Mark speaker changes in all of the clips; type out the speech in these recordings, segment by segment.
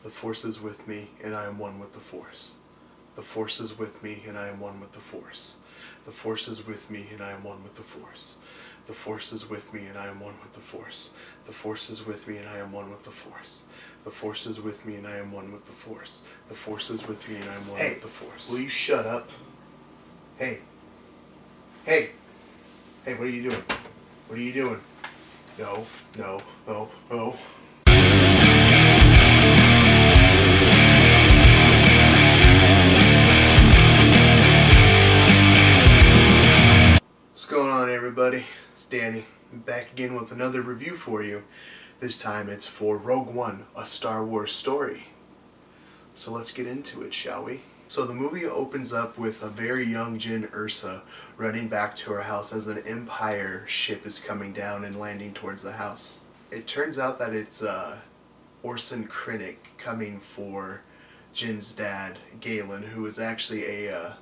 Speaker 1: The Force is with me, and I am one with the Force. The Force is with me, and I am one with the Force. The Force is with me, and I am one with the Force. The Force is with me, and I am one with the Force. The Force is with me, and I am one with the Force. The Force is with me, and I am one with the Force. The Force is with me, and I am one with the Force. Will you shut up? Hey. Hey. Hey, what are you doing? What are you doing? No, no, no, no. What's going on, everybody? It's Danny. I'm back again with another review for you. This time it's for Rogue One, a Star Wars story. So let's get into it, shall we? So the movie opens up with a very young Jyn Erso running back to her house as an Empire ship is coming down and landing towards the house. It turns out that it's Orson Krennic coming for Jyn's dad, Galen, who is actually a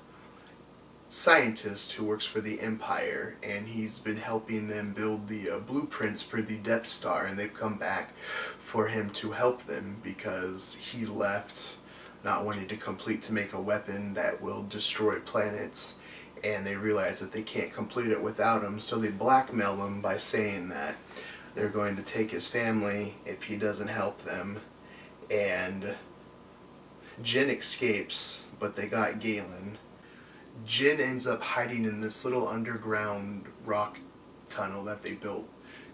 Speaker 1: scientist who works for the Empire, and he's been helping them build the blueprints for the Death Star, and they've come back for him to help them because he left not wanting to complete to make a weapon that will destroy planets, and they realize that they can't complete it without him, so they blackmail him by saying that they're going to take his family if he doesn't help them. And Jyn escapes, but they got Galen. Jyn ends up hiding in this little underground rock tunnel that they built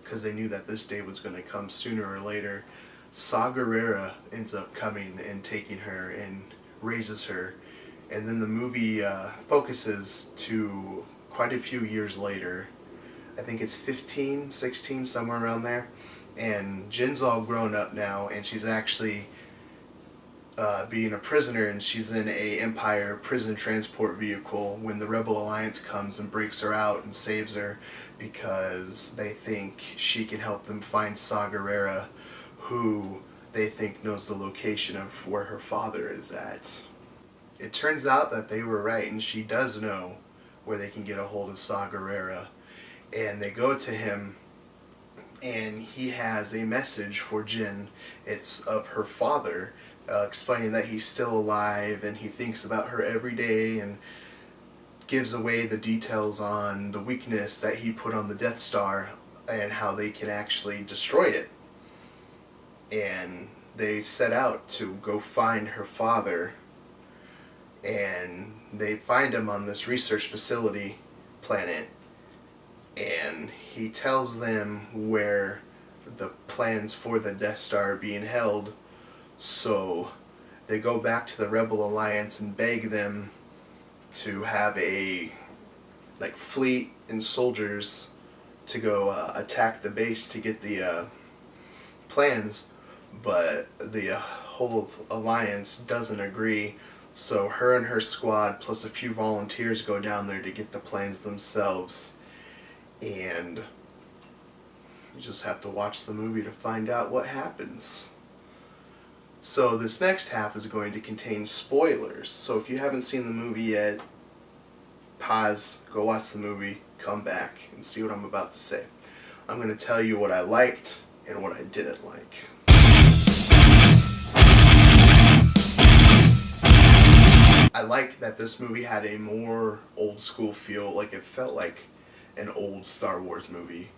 Speaker 1: because they knew that this day was going to come sooner or later. Saw Gerrera ends up coming and taking her and raises her, and then the movie focuses to quite a few years later. I think it's 15, 16, somewhere around there, and Jyn's all grown up now, and she's actually being a prisoner, and she's in a Empire prison transport vehicle when the Rebel Alliance comes and breaks her out and saves her because they think she can help them find Saw Gerrera, who they think knows the location of where her father is at. It turns out that they were right, and she does know where they can get a hold of Saw Gerrera, and they go to him, and he has a message for Jyn. It's of her father, explaining that he's still alive and he thinks about her every day, and gives away the details on the weakness that he put on the Death Star and how they can actually destroy it. And they set out to go find her father, and they find him on this research facility planet, and he tells them where the plans for the Death Star are being held. So they go back to the Rebel Alliance and beg them to have a fleet and soldiers to go attack the base to get the plans, but the whole alliance doesn't agree. So her and her squad plus a few volunteers go down there to get the plans themselves, and you just have to watch the movie to find out what happens. So this next half is going to contain spoilers, so if you haven't seen the movie yet, pause, go watch the movie, come back, and see what I'm about to say. I'm going to tell you what I liked and what I didn't like. I like that this movie had a more old school feel, like it felt like an old Star Wars movie.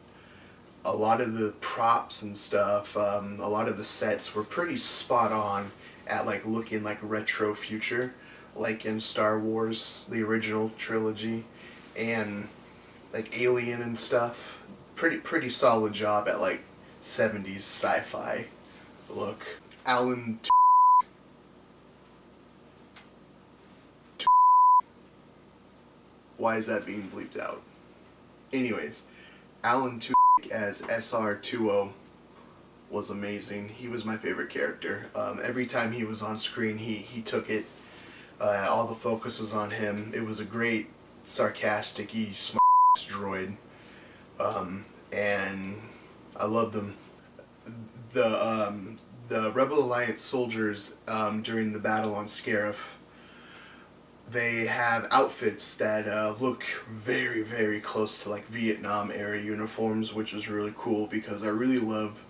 Speaker 1: A lot of the props and stuff, a lot of the sets were pretty spot on at looking like retro future, like in Star Wars, the original trilogy, and Alien and stuff. Pretty solid job at 70s sci-fi look. Alan Why is that being bleeped out? Anyways, Alan as SR-20 was amazing. He was my favorite character. Every time he was on screen, he took it. All the focus was on him. It was a great, sarcastic-y, smart droid. And I loved him. The Rebel Alliance soldiers during the battle on Scarif, they have outfits that look very, very close to Vietnam era uniforms, which was really cool because I really love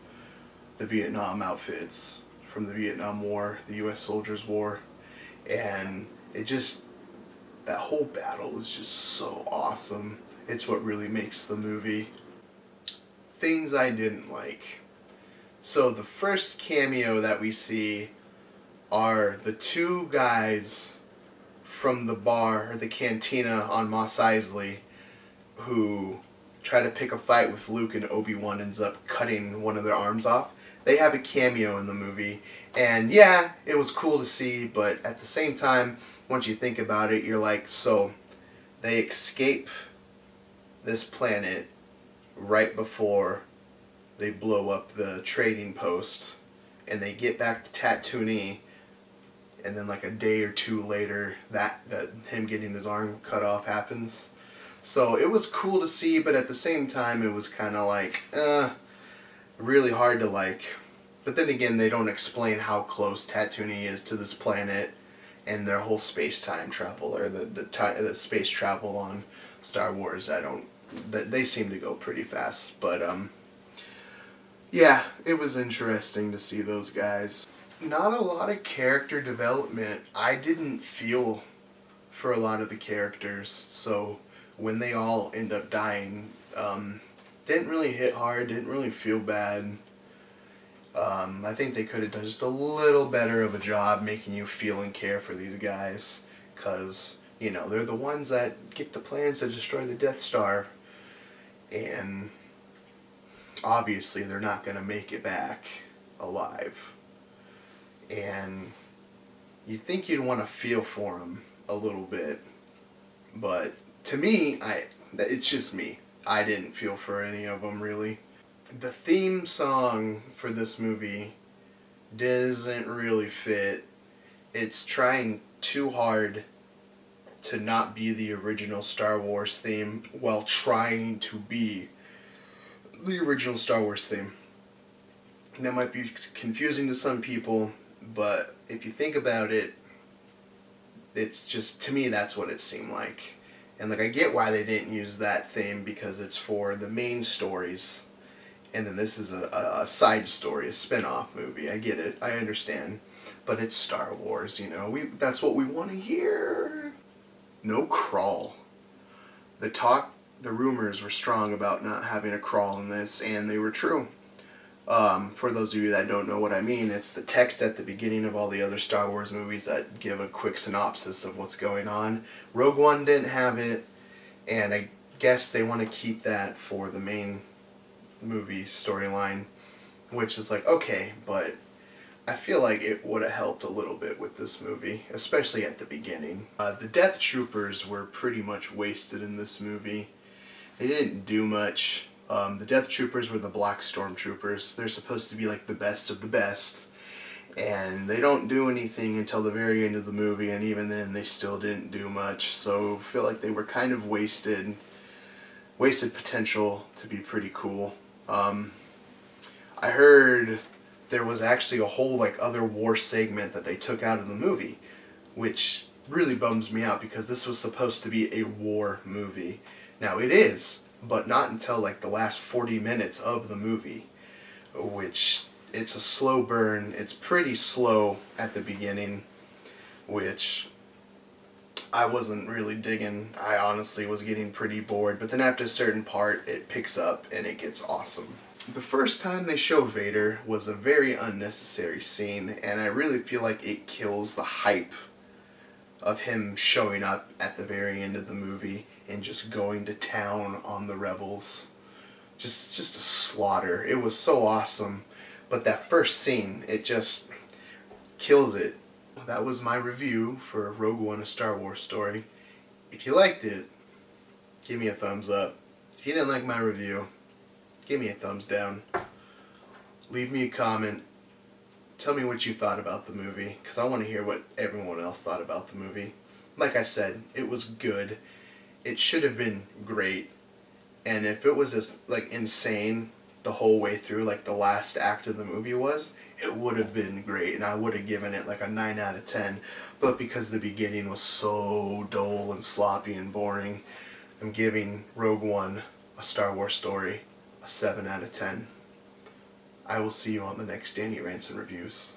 Speaker 1: the Vietnam outfits from the Vietnam War, the U.S. Soldiers' War, and that whole battle is just so awesome. It's what really makes the movie. Things I didn't like. So the first cameo that we see are the two guys from the bar, or the cantina on Mos Eisley, who try to pick a fight with Luke, and Obi-Wan ends up cutting one of their arms off. They have a cameo in the movie, and yeah, it was cool to see, but at the same time, once you think about it, you're like, so they escape this planet right before they blow up the trading post, and they get back to Tatooine, and then like a day or two later, that him getting his arm cut off happens. So it was cool to see, but at the same time, it was kind of like, really hard to like. But then again, they don't explain how close Tatooine is to this planet, and their whole space-time travel, or the space travel on Star Wars. They seem to go pretty fast, but yeah, it was interesting to see those guys. Not a lot of character development. I didn't feel for a lot of the characters, so when they all end up dying, didn't really hit hard, didn't really feel bad. I think they could have done just a little better of a job making you feel and care for these guys, because, you know, they're the ones that get the plans to destroy the Death Star, and obviously they're not going to make it back alive. And you'd think you'd want to feel for them a little bit, but to me, it's just me. I didn't feel for any of them, really. The theme song for this movie doesn't really fit. It's trying too hard to not be the original Star Wars theme while trying to be the original Star Wars theme. And that might be confusing to some people, but if you think about it, it's just, to me, that's what it seemed like. And like, I get why they didn't use that theme, because it's for the main stories, and then this is a side story, a spin-off movie. I get it, I understand, but it's Star Wars, you know, that's what we want to hear. No crawl. The rumors were strong about not having a crawl in this, and they were true. For those of you that don't know what I mean, it's the text at the beginning of all the other Star Wars movies that give a quick synopsis of what's going on. Rogue One didn't have it, and I guess they want to keep that for the main movie storyline, which is like, okay, but I feel like it would have helped a little bit with this movie, especially at the beginning. The Death Troopers were pretty much wasted in this movie. They didn't do much. The Death Troopers were the Black Stormtroopers. They're supposed to be like the best of the best, and they don't do anything until the very end of the movie, and even then they still didn't do much, so I feel like they were kind of wasted potential to be pretty cool. I heard there was actually a whole like other war segment that they took out of the movie, which really bums me out, because this was supposed to be a war movie. Now it is, but not until like the last 40 minutes of the movie, which it's a slow burn. It's pretty slow at the beginning, which I wasn't really digging. I honestly was getting pretty bored, but then after a certain part it picks up and it gets awesome. The first time they show Vader was a very unnecessary scene, and I really feel like it kills the hype of him showing up at the very end of the movie and just going to town on the rebels. Just a slaughter. It was so awesome, but that first scene, it just kills it. That was my review for Rogue One: A Star Wars Story. If you liked it, give me a thumbs up. If you didn't like my review, give me a thumbs down. Leave me a comment. Tell me what you thought about the movie, because I want to hear what everyone else thought about the movie. Like I said, it was good. It should have been great. And if it was just like insane the whole way through, like the last act of the movie was, it would have been great, and I would have given it like a 9 out of 10. But because the beginning was so dull and sloppy and boring, I'm giving Rogue One: A Star Wars Story a 7 out of 10. I will see you on the next Danny Rants and Reviews.